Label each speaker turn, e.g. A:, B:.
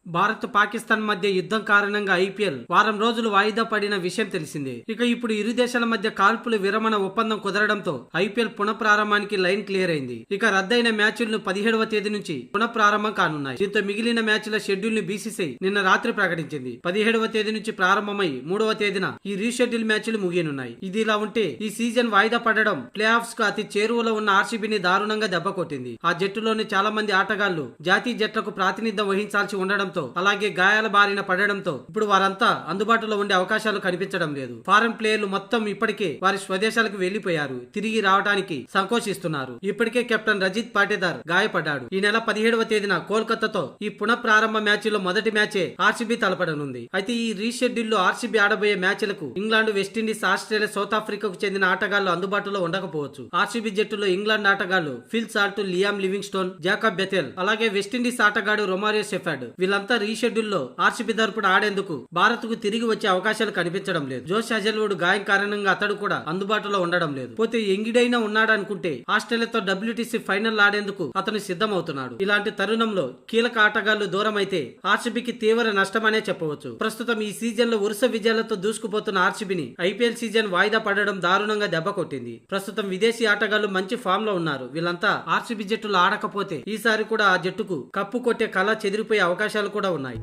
A: భారత్ పాకిస్తాన్ మధ్య యుద్ధం కారణంగా ఐపీఎల్ వారం రోజులు వాయిదా పడిన విషయం తెలిసిందే. ఇక ఇప్పుడు ఇరు దేశాల మధ్య కాల్పుల విరమణ ఒప్పందం కుదరడంతో ఐపీఎల్ పునఃప్రారంభానికి లైన్ క్లియర్ అయింది. ఇక రద్దయిన మ్యాచ్లను 17వ తేదీ నుంచి పునఃప్రారంభం కానున్నాయి. దీంతో మిగిలిన మ్యాచ్ల షెడ్యూల్ ని బీసీసీ నిన్న రాత్రి ప్రకటించింది. 17వ తేదీ నుంచి ప్రారంభమై 3వ తేదీన ఈ రీషెడ్యూల్ మ్యాచ్లు ముగియనున్నాయి. ఇది ఇలా ఉంటే ఈ సీజన్ వాయిదా పడడం ప్లే ఆఫ్స్ కు అతి చేరువలో ఉన్న ఆర్సీబీని దారుణంగా దెబ్బకొట్టింది. ఆ జట్టులోని చాలా మంది ఆటగాళ్లు జాతీయ జట్లకు ప్రాతినిధ్యం వహించాల్సి ఉండడం, అలాగే గాయాల బారిన పడడంతో ఇప్పుడు వారంతా అందుబాటులో ఉండే అవకాశాలు కనిపించడం లేదు. ఫారెన్ ప్లేయర్లు మొత్తం ఇప్పటికే వారి స్వదేశాలకు వెళ్లిపోయారు. తిరిగి రావడానికి సంకోచిస్తున్నారు. ఇప్పటికే కెప్టెన్ రజిత్ పాటేదార్ గాయపడ్డాడు. ఈ నెల 17వ తేదీన కోల్కతాతో ఈ పునఃప్రారంభ మ్యాచ్లో మొదటి మ్యాచే ఆర్సీబీ తలపడనుంది. అయితే ఈ రీషెడ్యూల్ లో ఆర్సీబీ ఆడబోయే మ్యాచ్లకు ఇంగ్లాండ్, వెస్టిండీస్, ఆస్ట్రేలియా, సౌత్ ఆఫ్రికాకు చెందిన ఆటగాళ్లు అందుబాటులో ఉండకపోవచ్చు. ఆర్సీబీ జట్టులో ఇంగ్లాండ్ ఆటగాళ్లు Phil Salt, Liam Livingstone, Jacob Bethell, అలాగే వెస్టిండీస్ ఆటగాడు రొమారియో షెఫర్డ్ వీళ్ళంతా రీషెడ్యూల్ లో ఆర్సీబీ తరపున ఆడేందుకు భారత్ కు తిరిగి వచ్చే అవకాశాలు కనిపించడం లేదు. జోష్ హజల్వుడ్ గాయం కారణంగా అతడు కూడా అందుబాటులో ఉండడం లేదు. పోతే ఎంగిడైనా ఉన్నాడనుకుంటే ఆస్ట్రేలియాతో డబ్ల్యూటీసీ ఫైనల్ ఆడేందుకు అతను సిద్ధమవుతున్నాడు. ఇలాంటి తరుణంలో కీలక ఆటగాళ్లు దూరం అయితే ఆర్సీబీకి తీవ్ర నష్టమనే చెప్పవచ్చు. ప్రస్తుతం ఈ సీజన్ లో వరుస విజయాలతో దూసుకుపోతున్న ఆర్సీబీని ఐపీఎల్ సీజన్ వాయిదా పడడం దారుణంగా దెబ్బకొట్టింది. ప్రస్తుతం విదేశీ ఆటగాళ్లు మంచి ఫామ్ లో ఉన్నారు. వీళ్ళంతా ఆర్సీబీ జట్టులో ఆడకపోతే ఈసారి కూడా ఆ జట్టుకు కప్పు కొట్టే కళ చెదిరిపోయే అవకాశాలు కూడా ఉన్నాయి.